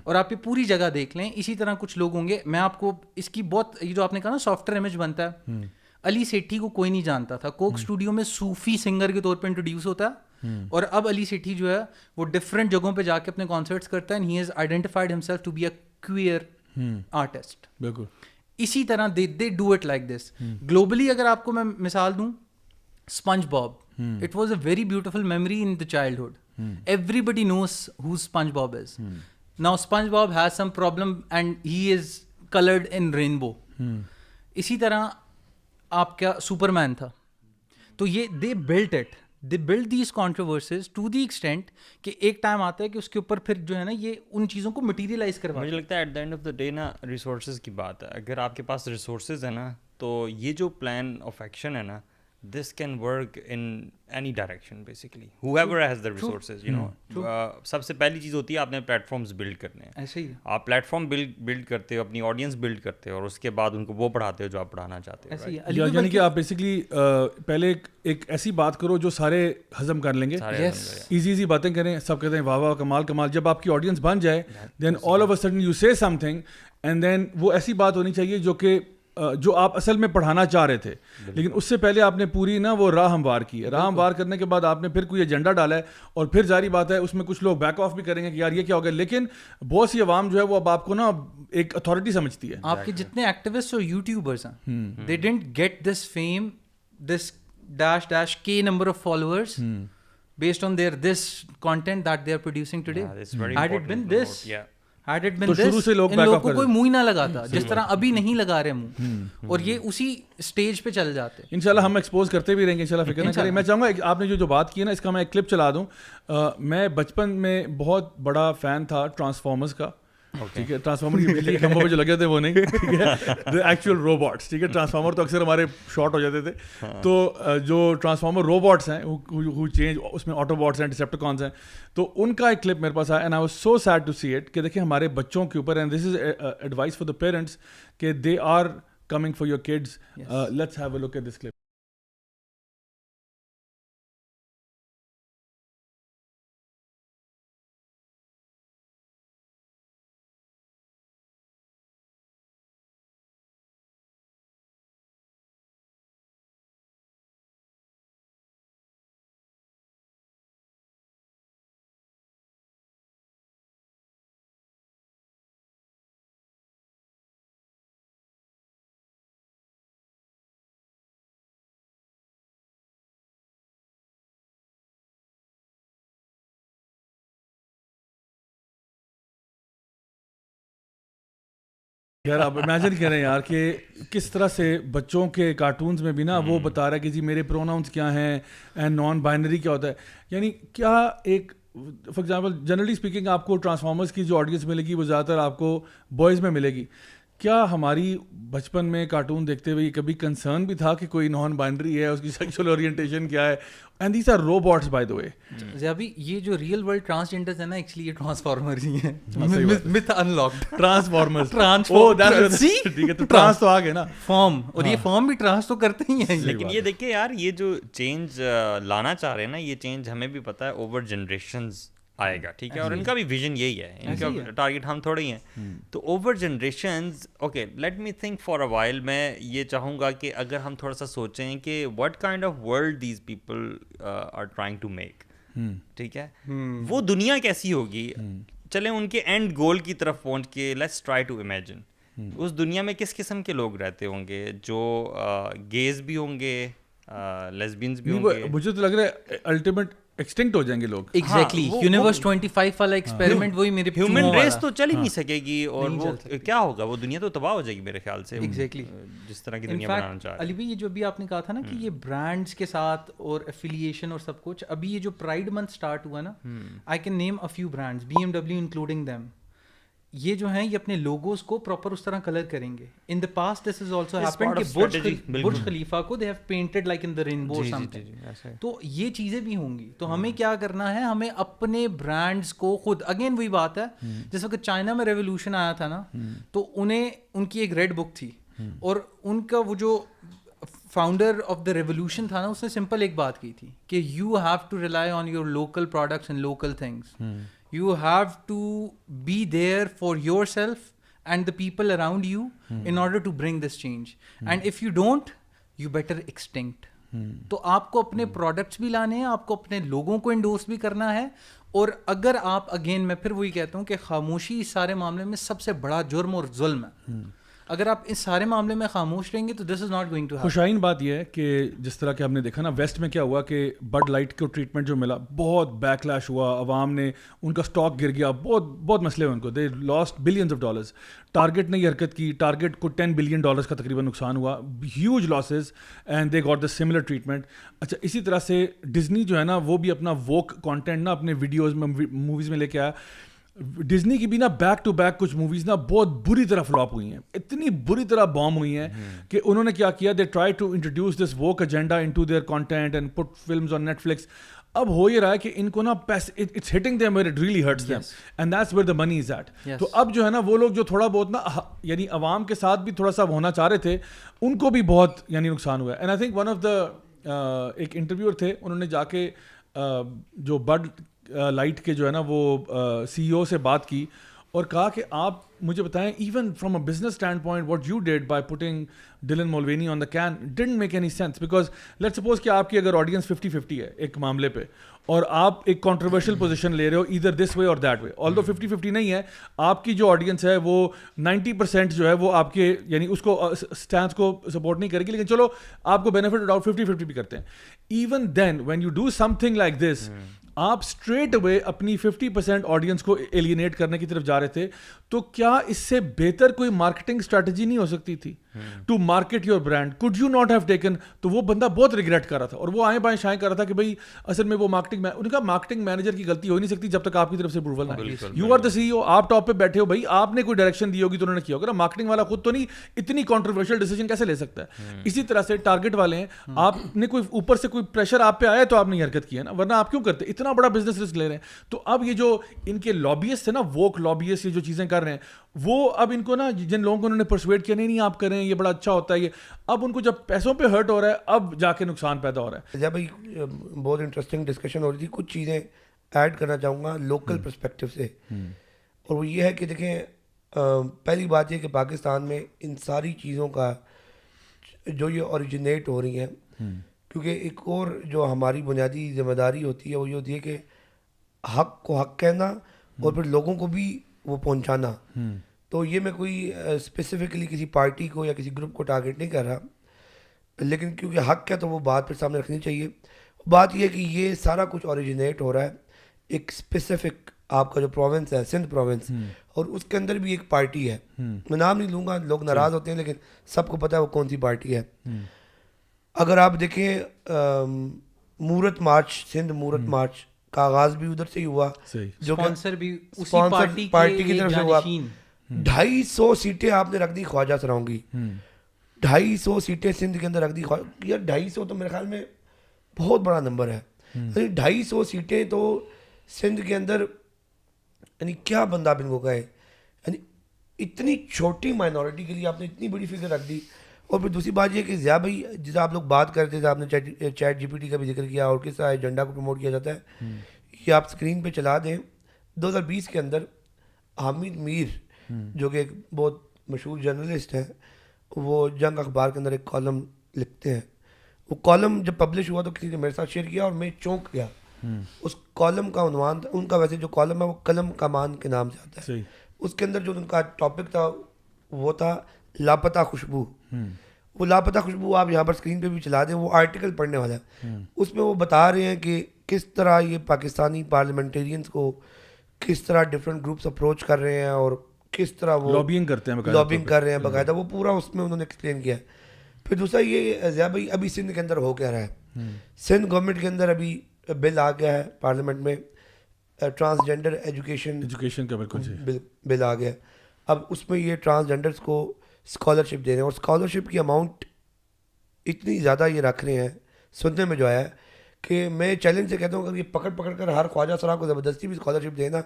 اور آپ یہ پوری جگہ دیکھ لیں, اسی طرح کچھ لوگ ہوں گے. میں آپ کو اس کی بہت, یہ جو آپ نے کہا نا سافٹ ویئر امیج بنتا ہے, علی سیٹھی کو کوئی نہیں جانتا تھا, کوک اسٹوڈیو میں صوفی سنگر کے طور پہ انٹروڈیوس ہوتا ہے, اور اب علی سیٹھی جو ہے وہ ڈفرینٹ جگہوں پہ جا کے اپنے کانسرٹس کرتا ہے, and he has identified himself to be a queer artist. بالکل اسی طرح they do it like this. Globally اگر آپ کو میں مثال دوں, SpongeBob, it was a very beautiful memory in the childhood. Everybody knows who SpongeBob is. Now SpongeBob has some problem and he is coloured in rainbow. اسی طرح آپ کا سپر مین تھا, تو یہ they Bullet it, they build these controversies to the extent کہ ایک time آتا ہے کہ اس کے اوپر پھر جو ہے نا یہ ان چیزوں کو مٹیریلائز کروا. مجھے لگتا ہے at the end of the day نا ریسورسز کی بات ہے. اگر آپ کے پاس ریسورسز ہیں نا, تو یہ جو پلان آف ایکشن ہے نا, this can work in any direction basically, whoever has the resources, you know. سب سے پہلی چیز ہوتی ہے آپ نے پلیٹ فارمز بلڈ کرنے ہیں. ایسے ہی آپ پلیٹ فارم بلڈ کرتے ہو, اپنی آڈینس بلڈ کرتے ہو, اور اس کے بعد ان کو وہ پڑھاتے ہو جو آپ پڑھانا چاہتے ہو. یعنی کہ آپ بیسکلی پہلے ایک ایسی بات کرو جو سارے ہضم کر لیں گے, ایزی باتیں کریں, سب کہتے ہیں واہ واہ کمال کمال. جب آپ کی آڈینس بن جائے then all of a sudden you say some thing, and then وہ ایسی بات ہونی چاہیے جو آپ اصل میں پڑھانا چاہ رہے تھے, لیکن اس سے پہلے آپ نے پوری نا وہ راہ ہموار کی ہے. راہ ہموار کرنے کے بعد آپ نے پھر کوئی ایجنڈا ڈالا ہے, اور پھر ظاہری بات ہے اس میں کچھ لوگ بیک آف بھی کریں گے کہ یار یہ کیا ہو گیا, لیکن بہت سی عوام جو ہے وہ اب آپ کو نا ایک اتھارٹی سمجھتی ہے. آپ کے جتنے ایکٹیوسٹ اور یوٹیوبرس ہیں, they didn't get this fame, this dash dash کے number of followers based on their this content that they are producing today. Had it been this, had it been this, ان لوگوں کو کوئی منہ ہی نہ لگاتا جس طرح ابھی نہیں لگا رہے منہ, اور یہ اسی اسٹیج پہ چل جاتے. انشاءاللہ ہم ایکسپوز کرتے بھی رہیں گے, انشاءاللہ فکر نہ کریں. میں چاہوں گا آپ نے جو بات کی ہے نا, اس کا میں ایک کلپ چلا دوں. میں بچپن میں بہت بڑا فین تھا ٹرانسفارمرز کا, ٹھیک ہے. ٹرانسفارمر کی بجلی کے کھمبوں پہ جو لگے تھے وہ نہیں, ٹھیک ہے, ایکچوئل روبوٹس, ٹھیک ہے. ٹرانسفارمر تو اکثر ہمارے شارٹ ہو جاتے تھے, تو جو ٹرانسفارمر روبوٹس ہیں ہو چینج, اس میں آٹو باٹس ہیں, ڈسیپٹیکونز ہیں, تو ان کا ایک کلپ میرے پاس آیا, and I was so sad to see it کہ دیکھیں ہمارے بچوں کے اوپر, and this is advice for the parents کہ they are coming for your kids. Let's have a look at this clip. یار آپ امیجن کریں یار کہ کس طرح سے بچوں کے کارٹونز میں بھی نا وہ بتا رہا ہے کہ جی میرے پروناؤنس کیا ہیں اینڈ نان بائنری کیا ہوتا ہے. یعنی کیا ایک فار ایگزامپل جنرلی اسپیکنگ آپ کو ٹرانسفارمرز کی جو آڈینس ملے گی وہ زیادہ تر آپ کو بوائز میں ملے گی. کیا ہماری بچپن میں کارٹون دیکھتے ہوئے کبھی کنسرن بھی تھا کہ کوئی نان بائنری ہے, اس کی سیکشل اورینٹیشن کیا ہے, and these are robots by the way. ابھی یہ جو ریئل ورلڈ ٹرانسجینڈرز ہیں نا, ایکچولی یہ ٹرانسفارمرز ہی ہیں. متھ انلاکڈ ٹرانسفارمرز, ٹرانس تو آ گئے نا فارم, اور یہ فارم بھی ٹرانس تو کرتے ہی ہیں. لیکن یہ دیکھیں یار, یہ جو چینج لانا چاہ رہے ہیں نا, یہ چینج ہمیں بھی پتہ ہے اوور جنریشنز آئے گا, ٹھیک ہے, اور ان کا بھی ویژن یہی ہے, ان کا ٹارگیٹ ہم تھوڑے ہی ہیں. تو over generations, okay let me think for a while. میں یہ چاہوں گا کہ اگر ہم تھوڑا سا سوچیں کہ what kind of world these people are trying to make, ٹھیک ہے, وہ دنیا کیسی ہوگی. چلیں ان کے اینڈ گول کی طرف پہنچ کے لیٹس ٹرائی ٹو امیجن اس دنیا میں کس قسم کے لوگ رہتے ہوں گے, جو گیز بھی ہوں گے, لیسبینز بھی ہوں گے. مجھے تو لگ رہا ہے الٹیمیٹ ایکسٹنکٹ ہو جائیں گے لوگ. ایگزیکٹلی یونیورس 25 والا ایکسپیریمنٹ وہی میرے ہیومن ریس تو چل ہی نہیں سکے گی, اور وہ کیا ہوگا, وہ دنیا تو تباہ ہو جائے گی میرے خیال سے. ایگزیکٹلی جس طرح کی دنیا بنانا چاہ رہے ہیں. علی بھائی یہ جو ابھی آپ نے کہا تھا نا کہ یہ برانڈس کے ساتھ اور ایفیلیشن اور سب کچھ, ابھی یہ جو پرائڈ منتھ اسٹارٹ ہوا نا, I can name a few brands, BMW including them, یہ جو ہیں یہ اپنے لوگوز کو پراپر اس طرح کلر کریں گے. In the past this is also happened کہ برج خلیفہ کو they have painted like in the rainbow something. تو یہ چیزیں بھی ہوں گی. تو ہمیں کیا کرنا ہے, ہمیں اپنے برانڈس کو خود, اگین وہی بات ہے, جس وقت چائنا میں ریولیوشن آیا تھا نا, تو انہیں ان کی ایک ریڈ بک تھی, اور ان کا وہ جو فاؤنڈر آف دا ریولیوشن تھا نا, اس نے سمپل ایک بات کی تھی کہ you have to rely on your local products and local things. You have to be there for yourself and the people around you in order to bring this change. And if you don't, you better extinct. تو آپ کو اپنے products بھی لانے ہیں, آپ کو اپنے لوگوں کو انڈورس بھی کرنا ہے. اور اگر آپ, اگین میں پھر وہی کہتا ہوں کہ خاموشی اس سارے معاملے میں سب سے بڑا جرم اور ظلم ہے. اگر آپ اس سارے معاملے میں خاموش رہیں گے تو this is not going to happen. خوشائن بات یہ ہے کہ جس طرح کہ ہم نے دیکھا نا ویسٹ میں کیا ہوا کہ بڈ لائٹ کو ٹریٹمنٹ جو ملا, بہت بیک لیش ہوا, عوام نے, ان کا اسٹاک گر گیا, بہت مسئلے ہوئے ان کو, they lost billions of dollars. Target نے یہ حرکت کی, ٹارگیٹ کو $10 بلین کا تقریباً نقصان ہوا, huge losses, and they got the similar treatment. اچھا, اسی طرح سے ڈزنی جو ہے نا, وہ بھی اپنا ووک کانٹینٹ نا اپنے ویڈیوز میں, موویز میں لے کے آیا. ڈزنی کی بھی نا بیک ٹو بیک کچھ موویز نا بہت بری طرح فلاپ ہوئی ہیں, اتنی بری طرح بام ہوئی ہیں کہ انہوں نے کیا کیا, they try to introduce this woke agenda into their content and put films on Netflix. اب ہو یہ رہا ہے کہ ان کو نا پیسے, it's hitting them where it really hurts them, and that's where the money is at. تو اب جو ہے نا وہ لوگ جو تھوڑا بہت نا یعنی عوام کے ساتھ بھی تھوڑا سا ہونا چاہ رہے تھے, ان کو بھی بہت یعنی نقصان ہوا ہے. And I think one of the ایک انٹرویور تھے, انہوں نے جا کے جو بڈ لائٹ کے جو ہے نا وہ CEO سے بات کی اور کہا کہ آپ مجھے بتائیں, even from a business standpoint what you did by putting Dylan Mulvaney on the can didn't make any sense, because let suppose کہ آپ کی اگر آڈینس 50-50 ہے ایک معاملے پہ, اور آپ ایک کانٹروورشل پوزیشن لے رہے ہو ایدر دس وے اور دیٹ وے, آلدو 50-50 نہیں ہے, آپ کی جو آڈینس ہے وہ 90% جو ہے وہ آپ کے یعنی اس کو اسٹینس کو سپورٹ نہیں کرے گی, لیکن چلو آپ کو بینیفٹ اٹھاؤ 50-50 بھی کرتے ہیں. Even then when you do something like this, آپ اسٹریٹ اوے اپنی 50% آڈینس کو ایلینیٹ کرنے کی طرف جا رہے تھے. تو کیا اس سے بہتر کوئی مارکیٹنگ اسٹریٹجی نہیں ہو سکتی تھی to market your brand? Could you not have taken? تو وہ بندہ بہت ریگریٹ کر رہا تھا, اور وہ آئیں بائیں شائیں کر رہا تھا کہ بھائی اصل میں وہ مارکیٹنگ, ان کا مارکیٹنگ مینیجر کی غلطی ہو نہیں سکتی جب تک آپ کی طرف سے اپروول نہ ہے. یو آر دا CEO, آپ ٹاپ پہ بیٹھے ہو, بھائی آپ نے کوئی ڈائریکشن دی ہوگی تو انہوں نے کیا ہوگا. مارکیٹنگ والا خود تو نہیں اتنی کانٹروورشل ڈیسیجن کیسے لے سکتا ہے؟ اسی طرح سے ٹارگیٹ والے ہیں, آپ نے کوئی اوپر سے کوئی پریشر آپ پہ آیا تو آپ نے یہ حرکت کی ہے نا, ورنہ آپ کیوں کرتے, اتنا بڑا بزنس رسک لے رہے ہیں. تو اب یہ جو ان کے لابیسٹ ہیں نا, ووک لابیسٹ, یہ جو چیزیں کر رہے ہیں, وہ اب ان کو نا جن لوگوں کو انہوں نے پرسویٹ کیا نہیں آپ کریں, یہ بڑا اچھا ہوتا ہے یہ, اب ان کو جب پیسوں پہ ہرٹ ہو رہا ہے اب جا کے نقصان پیدا ہو رہا ہے. جب بہت انٹرسٹنگ ڈسکشن ہو رہی تھی, کچھ چیزیں ایڈ کرنا چاہوں گا لوکل پرسپیکٹیو سے, اور وہ یہ ہے کہ دیکھیں, پہلی بات یہ کہ پاکستان میں ان ساری چیزوں کا جو یہ اوریجنیٹ ہو رہی ہیں, کیونکہ ایک اور جو ہماری بنیادی ذمہ داری ہوتی ہے وہ یہ ہوتی ہے کہ حق کو حق کہنا اور پھر لوگوں کو بھی وہ پہنچانا. تو یہ میں کوئی اسپیسیفکلی کسی پارٹی کو یا کسی گروپ کو ٹارگیٹ نہیں کر رہا, لیکن کیونکہ حق ہے تو وہ بات پھر سامنے رکھنی چاہیے. بات یہ ہے کہ یہ سارا کچھ اوریجنیٹ ہو رہا ہے ایک اسپیسیفک آپ کا جو پروونس ہے, سندھ پروونس, اور اس کے اندر بھی ایک پارٹی ہے, میں نام نہیں لوں گا, لوگ ناراض ہوتے ہیں لیکن سب کو پتہ ہے وہ کون سی پارٹی ہے. اگر آپ دیکھیں مورت مارچ, سندھ مورت مارچ کا آغاز بھی ادھر سے ہی ہوا, جو اسپانسر بھی اسی پارٹی کی طرف سے ہوا. 250 سیٹیں آپ نے رکھ دی خواجہ سراؤں کی, 250 سیٹیں سندھ کے اندر رکھ دی. یار 250 تو میرے خیال میں بہت بڑا نمبر ہے. 250 سیٹیں تو سندھ کے اندر, یعنی کیا بندہ آپ ان کو کہے, یعنی اتنی چھوٹی مائنورٹی کے لیے آپ نے اتنی بڑی فگر رکھ دی. اور پھر دوسری بات یہ کہ ضیاء بھائی جیسے آپ لوگ بات کرتے تھے, آپ نے چیٹ GPT کا بھی ذکر کیا, اور کس طرح ایجنڈا کو پروموٹ کیا جاتا ہے, یہ آپ اسکرین پہ چلا دیں. 2020 کے اندر حامد میر جو کہ ایک بہت مشہور جرنلسٹ ہیں, وہ جنگ اخبار کے اندر ایک کالم لکھتے ہیں. وہ کالم جب پبلش ہوا تو کسی نے میرے ساتھ شیئر کیا اور میں چونک گیا. اس کالم کا عنوان تھا, ان کا ویسے جو کالم ہے وہ قلم کمان کے نام سے آتا ہے. اس کے اندر جو ان کا ٹاپک تھا وہ تھا لاپتہ خوشبو. وہ لاپتہ خوشبو آپ یہاں پر اسکرین پہ بھی چلا دیں, وہ آرٹیکل پڑھنے والا ہے. اس میں وہ بتا رہے ہیں کہ کس طرح یہ پاکستانی پارلیمنٹیرینس کو کس طرح ڈفرینٹ گروپس اپروچ کر رہے ہیں اور کس طرح وہ لابینگ کرتے ہیں لابنگ کر رہے ہیں باقاعدہ, وہ پورا اس میں انہوں نے ایکسپلین کیا ہے. پھر دوسرا یہ ضیاء بھائی ابھی سندھ کے اندر ہو کیا رہا ہے, سندھ گورنمنٹ کے اندر ابھی بل آ گیا ہے پارلیمنٹ میں, ٹرانسجینڈر ایجوکیشن کا بالکل بل آ گیا. اب اس میں یہ ٹرانسجینڈرس کو اسکالرشپ دے رہے ہیں, اور اسکالرشپ کی اماؤنٹ اتنی زیادہ یہ رکھ رہے ہیں سننے میں جو آیا ہے کہ میں چیلنج سے کہتا ہوں اگر یہ پکڑ کر ہر خواجہ سرا کو زبردستی بھی اسکالرشپ دینا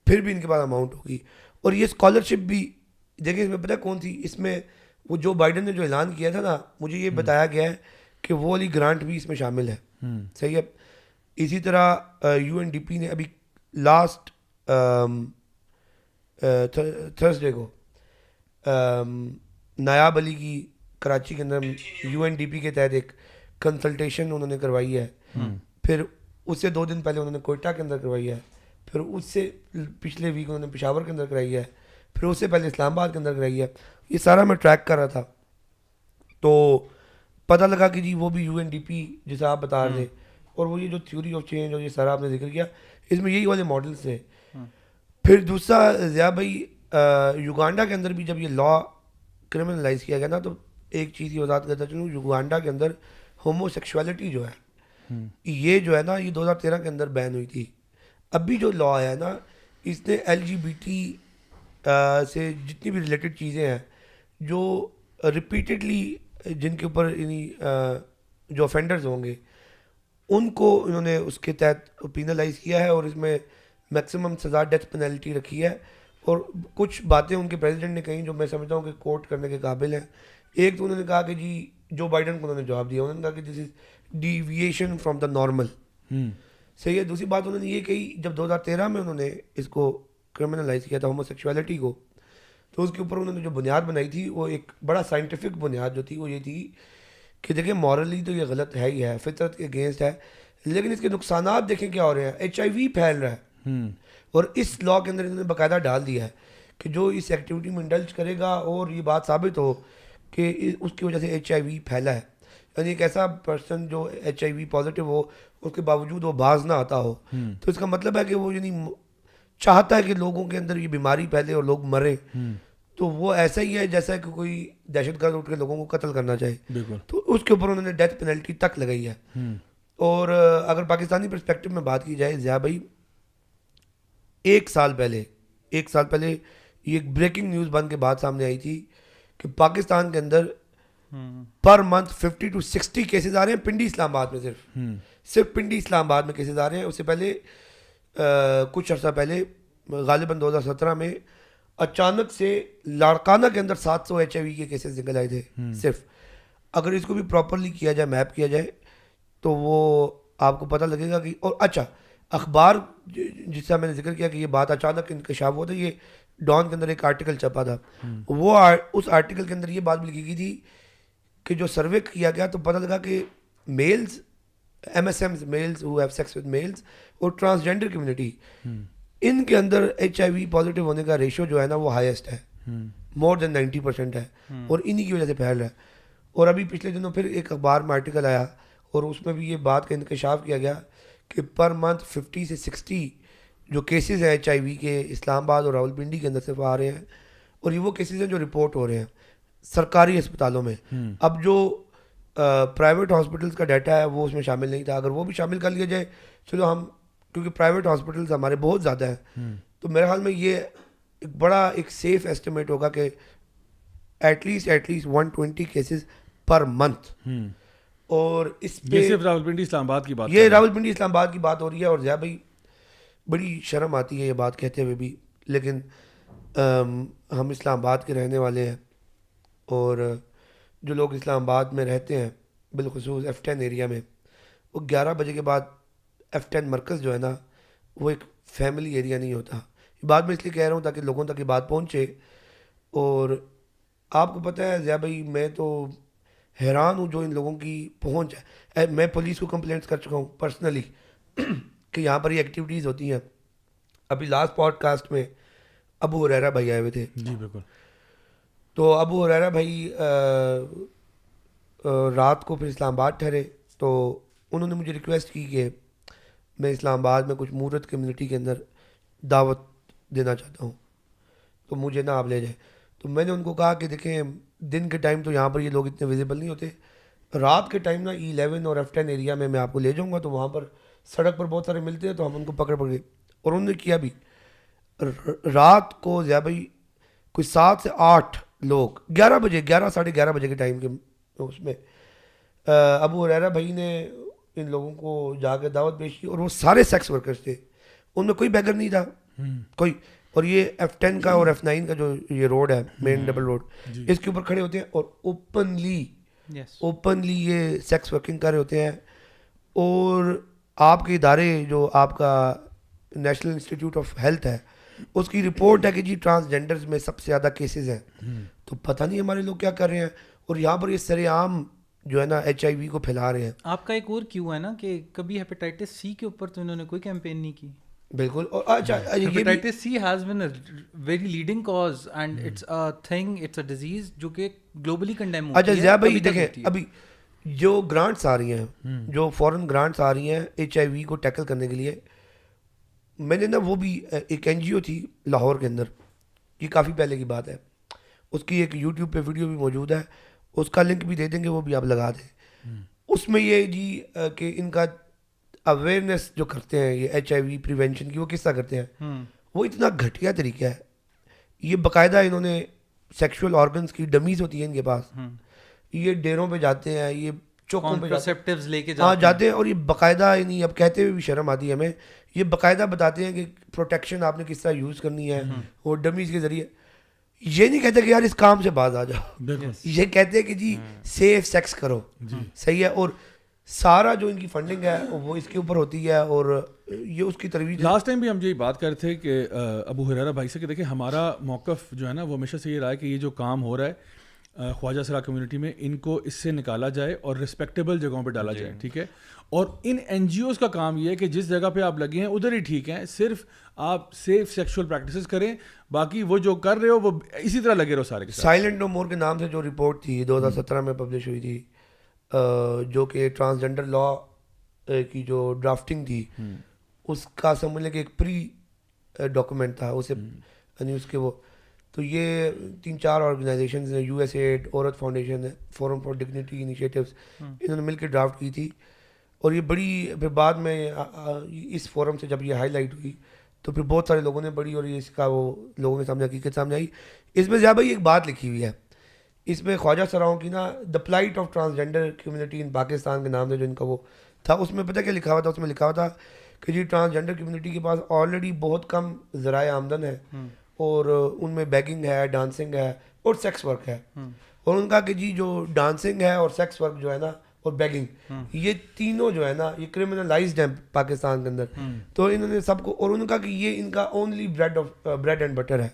پھر بھی ان کے پاس اماؤنٹ ہوگی. اور یہ اسکالرشپ بھی دیکھیں اس میں پتہ کون سی, اس میں وہ جو بائیڈن نے جو اعلان کیا تھا نا, مجھے یہ بتایا گیا ہے کہ وہ والی گرانٹ بھی اس میں شامل ہے. صحیح ہے. اسی طرح UNDP نے ابھی لاسٹ تھرسڈے کو نایاب علی کی کراچی کے اندر UNDP کے تحت ایک کنسلٹیشن انہوں نے کروائی ہے. پھر اس سے 2 دن پہلے انہوں نے کوئٹہ کے اندر کروائی ہے. پھر اس سے پچھلے ویک انہوں نے پشاور کے اندر کرائی ہے. پھر اس سے پہلے اسلام آباد کے اندر کرائی ہے. یہ سارا میں ٹریک کر رہا تھا تو پتہ لگا کہ جی وہ بھی UNDP جیسے آپ بتا رہے تھے, اور وہ یہ جو تھیوری آف چینج اور یہ سارا آپ نے ذکر کیا, اس میں یہی والے ماڈلس تھے. پھر دوسرا ضیاء بھائی یوگانڈا کے اندر بھی جب یہ لا کرمنلائز کیا گیا نا, تو ایک چیز کی وضاحت کرتا چلوں, یوگانڈا کے اندر ہومو سیکشوالٹی جو ہے یہ جو ہے نا یہ 2013 کے اندر بین ہوئی تھی. ابھی جو لا آیا ہے نا اس نے LGBT سے جتنی بھی ریلیٹڈ چیزیں ہیں جو ریپیٹڈلی جن کے اوپر یعنی جو افینڈرز ہوں گے ان کو انہوں نے اس کے تحت پینلائز کیا ہے, اور اس میں میکسیمم سزا ڈیتھ پینلٹی رکھی ہے. اور کچھ باتیں ان کے پریزیڈنٹ نے کہیں جو میں سمجھتا ہوں کہ کوٹ کرنے کے قابل ہیں. ایک تو انہوں نے کہا کہ جی جو بائیڈن کو انہوں نے جواب دیا, انہوں نے کہا کہ دس is deviation from the normal. صحیح ہے. دوسری بات انہوں نے یہ کہی جب 2013 میں انہوں نے اس کو کرمنلائز کیا تھا ہومو سیکشوالٹی کو, تو اس کے اوپر انہوں نے جو بنیاد بنائی تھی وہ ایک بڑا سائنٹیفک بنیاد جو تھی وہ یہ تھی کہ دیکھیں مورلی تو یہ غلط ہے ہی ہے, فطرت کے اگینسٹ ہے, لیکن اس کے نقصانات دیکھیں کیا ہو رہے ہیں. HIV پھیل رہا ہے, اور اس لا کے اندر انہوں نے باقاعدہ ڈال دیا ہے کہ جو اس ایکٹیویٹی میں انڈلج کرے گا اور یہ بات ثابت ہو کہ اس کی وجہ سے HIV پھیلا ہے, یعنی ایک ایسا پرسن جو HIV پازیٹیو ہو اس کے باوجود وہ باز نہ آتا ہو, تو اس کا مطلب ہے کہ وہ یعنی چاہتا ہے کہ لوگوں کے اندر یہ بیماری پھیلے اور لوگ مریں. تو وہ ایسا ہی ہے جیسا کہ کوئی دہشت گرد اٹھ کے لوگوں کو قتل کرنا چاہے. تو اس کے اوپر انہوں نے ڈیتھ پینلٹی تک لگائی ہے. اور اگر پاکستانی پرسپیکٹو میں بات کی جائے ضیاء بھائی, ایک سال پہلے یہ ایک بریکنگ نیوز بن کے بات سامنے آئی تھی کہ پاکستان کے اندر پر منتھ 50 to 60 کیسز آ رہے ہیں پنڈی اسلام آباد میں, صرف پنڈی اسلام آباد میں کیسز آ رہے ہیں. اس سے پہلے کچھ عرصہ پہلے غالباً 2017 میں اچانک سے لاڑکانہ کے اندر 700 HIV کے کیسز نکل آئے تھے صرف. اگر اس کو بھی پراپرلی کیا جائے, میپ کیا جائے, تو وہ آپ کو پتہ لگے گا کہ. اور اچھا اخبار جس سے میں نے ذکر کیا کہ یہ بات اچانک انکشاف ہوا تھا, یہ ڈان کے اندر ایک آرٹیکل چھپا تھا. وہ اس آرٹیکل کے اندر یہ بات بھی لکھی گئی تھی کہ جو سروے کیا گیا تو پتہ لگا کہ males MSMs males who have sex with males اور ٹرانسجینڈر کمیونٹی ان کے اندر HIV پازیٹیو ہونے کا ریشو جو ہے نا وہ ہائیسٹ ہے, مور دین 90% ہے, اور انہی کی وجہ سے پھیل رہا ہے. اور ابھی پچھلے دنوں پھر ایک اخبار میں آرٹیکل آیا اور اس میں بھی یہ بات کا انکشاف کیا گیا کہ پر منتھ 50 سے 60 جو کیسز ہیں HIV کے اسلام آباد اور راولپنڈی کے اندر صرف آ رہے ہیں, اور یہ وہ کیسز ہیں جو رپورٹ ہو رہے ہیں سرکاری اسپتالوں میں. اب جو پرائیویٹ ہاسپٹلس کا ڈیٹا ہے وہ اس میں شامل نہیں تھا. اگر وہ بھی شامل کر لیا جائے, چلو ہم کیونکہ پرائیویٹ ہاسپٹلس ہمارے بہت زیادہ ہیں, تو میرے خیال میں یہ ایک بڑا ایک سیف ایسٹیمیٹ ہوگا کہ at least 120 cases per month. اور اس پہ صرف راولپنڈی اسلام آباد کی بات, یہ راولپنڈی اسلام آباد کی بات ہو رہی ہے. اور ضیاء بھائی بڑی شرم آتی ہے یہ بات کہتے ہوئے بھی, لیکن ہم اسلام آباد کے رہنے والے ہیں, اور جو لوگ اسلام آباد میں رہتے ہیں بالخصوص F10 ایریا میں, وہ 11 بجے کے بعد F10 مرکز جو ہے نا وہ ایک فیملی ایریا نہیں ہوتا. یہ بات میں اس لیے کہہ رہا ہوں تاکہ لوگوں تک یہ بات پہنچے. اور آپ کو پتہ ہے ضیاء بھائی میں تو حیران ہوں جو ان لوگوں کی پہنچ ہے. میں پولیس کو کمپلینٹس کر چکا ہوں پرسنلی کہ یہاں پر یہ ایکٹیویٹیز ہوتی ہیں. ابھی لاسٹ پوڈ کاسٹ میں ابو ہریرہ بھائی آئے ہوئے تھے. جی بالکل. تو ابو ہریرہ بھائی رات کو پھر اسلام آباد ٹھہرے, تو انہوں نے مجھے ریکویسٹ کی کہ میں اسلام آباد میں کچھ مورت کمیونٹی کے اندر دعوت دینا چاہتا ہوں, تو مجھے نہ آپ لے جائیں. تو میں نے ان کو کہا کہ دیکھیں دن کے ٹائم تو یہاں پر یہ لوگ اتنے ویزیبل نہیں ہوتے, رات کے ٹائم نا E11 اور F10 ایریا میں آپ کو لے جاؤں گا, تو وہاں پر سڑک پر بہت سارے ملتے ہیں, تو ہم ان کو پکڑ کے, اور انہوں نے کیا بھی. رات کو ضیاء بھائی کوئی 7 سے 8 لوگ 11 بجے 11 بجے کے ٹائم کے اس میں ابو ہریرہ بھائی نے ان لوگوں کو جا کے دعوت پیش کی, اور وہ سارے سیکس ورکرز تھے, ان میں کوئی بیگر نہیں تھا کوئی. اور یہ F10 کا اور F9 کا جو یہ روڈ ہے مین ڈبل روڈ, اس کے اوپر کھڑے ہوتے ہیں اور اوپنلی یہ سیکس ورکنگ کر رہے ہوتے ہیں. اور آپ کے ادارے جو آپ کا نیشنل انسٹیٹیوٹ آف ہیلتھ ہے, اس کی رپورٹ ہے کہ جی ٹرانسجینڈرز میں سب سے زیادہ کیسز ہیں. تو پتہ نہیں ہمارے لوگ کیا کر رہے ہیں, اور یہاں پر یہ سر عام جو ہے نا HIV کو پھیلا رہے ہیں. آپ کا ایک اور کیوں ہے نا کہ کبھی ہیپیٹائٹس C کے اوپر تو انہوں نے کوئی کیمپین نہیں کی. بالکل. اور اچھا hepatitis C has been a very leading cause and it's a thing, it's a disease جو کہ گلوبلی کنڈیم ہوتی ہے. اچھا ضیاء بھائی دیکھیں ابھی جو گرانٹس آ رہی ہیں, جو فورن گرانٹس آ رہی ہیں HIV کو ٹیکل کرنے کے لیے, میں نے نا وہ بھی ایک NGO تھی لاہور کے اندر, یہ کافی پہلے کی بات ہے, اس کی ایک YouTube پہ ویڈیو بھی موجود ہے, اس کا لنک بھی دے دیں گے, وہ بھی آپ لگا دیں. اس میں یہ جی کہ ان کا اویئرنیس جو کرتے ہیں یہ HIV پریونشن کی, وہ کس طرح کرتے ہیں, وہ اتنا گھٹیا طریقہ ہے. یہ باقاعدہ انہوں نے سیکشول آرگنس کی ڈمیز ہوتی ہیں ان کے پاس, یہ ڈیروں پہ جاتے ہیں, یہ چوکوں پہ لے کے جاتے ہیں, اور یہ باقاعدہ نہیں, اب کہتے ہوئے بھی شرم آتی ہے ہمیں, یہ باقاعدہ بتاتے ہیں کہ پروٹیکشن آپ نے کس طرح یوز کرنی ہے, اور ڈمیز کے ذریعے. یہ نہیں کہتے کہ یار اس کام سے باز آ جاؤ, یہ کہتے ہیں کہ جی سیف سیکس کرو, صحیح ہے. اور سارا جو ان کی فنڈنگ ہے وہ اس کے اوپر ہوتی ہے, اور یہ اس کی ترویج. لاسٹ ٹائم بھی ہم یہی بات کر رہے تھے کہ ابو ہریرہ بھائی سے کہ دیکھیں ہمارا موقف جو ہے نا وہ ہمیشہ سے یہ رہا ہے کہ یہ جو کام ہو رہا ہے خواجہ سرا کمیونٹی میں, ان کو اس سے نکالا جائے اور رسپیکٹیبل جگہوں پہ ڈالا جائے, ٹھیک ہے. اور ان NGOs کا کام یہ ہے کہ جس جگہ پہ آپ لگے ہیں ادھر ہی ٹھیک ہیں, صرف آپ سیف سیکشول پریکٹسز کریں, باقی وہ جو کر رہے ہو وہ اسی طرح لگے رہو سارے کے ساتھ. سائلنٹ نو مور کے نام سے جو رپورٹ تھی 2017 میں پبلش ہوئی تھی, جو کہ ٹرانسجینڈر لا کی جو ڈرافٹنگ تھی, اس کا سمجھ لیں کہ ایک پری ڈاکومنٹ تھا اسے, یعنی اس کے وہ, تو یہ 3-4 آرگنائزیشنز ہیں, USAID, عورت foundation, forum for dignity initiatives, انہوں نے مل کے ڈرافٹ کی تھی. اور یہ بڑی پھر بعد میں اس فورم سے جب یہ ہائی لائٹ ہوئی تو پھر بہت سارے لوگوں نے پڑھی, اور اس کا وہ لوگوں کے سامنے حقیقت سامنے آئی. اس میں ضیاء بھائی ایک بات لکھی ہوئی ہے, اس میں خواجہ سراؤں کی نا دا پلائٹ آف ٹرانسجینڈر کمیونٹی ان پاکستان کے نام سے جو ان کا وہ تھا, اس میں پتہ کیا لکھا ہوا تھا, اس میں لکھا ہوا تھا کہ جی ٹرانسجینڈر کمیونٹی کے پاس آلریڈی بہت کم ذرائع آمدن ہے, اور ان میں بیگنگ ہے, ڈانسنگ ہے, اور سیکس ورک ہے. اور ان کا کہ جی جو ڈانسنگ ہے اور سیکس ورک جو ہے نا اور بیگنگ, یہ تینوں جو ہے نا یہ کرمنلائزڈ ہیں پاکستان کے اندر. تو انہوں نے سب کو, اور انہوں نے کہا کہ یہ ان کا اونلی بریڈ اینڈ بٹر ہے.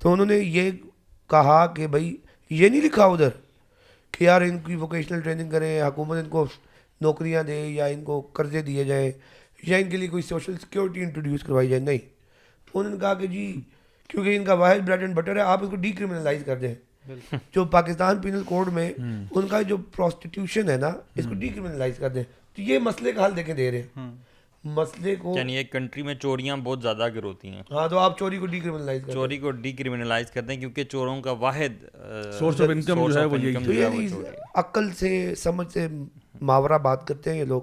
تو انہوں نے یہ کہا کہ بھائی یہ نہیں لکھا ادھر کہ یار ان کی ووکیشنل ٹریننگ کریں, حکومت ان کو نوکریاں دے, یا ان کو قرضے دیے جائیں, یا ان کے لیے کوئی سوشل سیکورٹی انٹروڈیوس کروائی جائے. نہیں, انہوں نے کہا کہ جی کیونکہ ان کا واحد بریڈ اینڈ بٹر ہے, آپ اس کو ڈی کرمنلائز کر دیں. جو پاکستان پینل کوڈ میں ان کا جو پروسٹیٹیوشن ہے نا, اس کو ڈی کرمنلائز کر دیں. تو یہ مسئلے کا حل دیکھیں دے رہے ہیں مسئلے کو, یعنی ایک کنٹری میں چوریاں بہت زیادہ اگر ہوتی ہیں, ہاں تو آپ چوری کو ڈی کرمنلائز کر دیں, چوری کو ڈی کرمنلائز کر دیں, کیونکہ چوروں کا واحد سورس آف انکم جو ہے وہ یہی. تو یہ عقل سے سمجھ سے ماورہ بات کرتے ہیں یہ لوگ.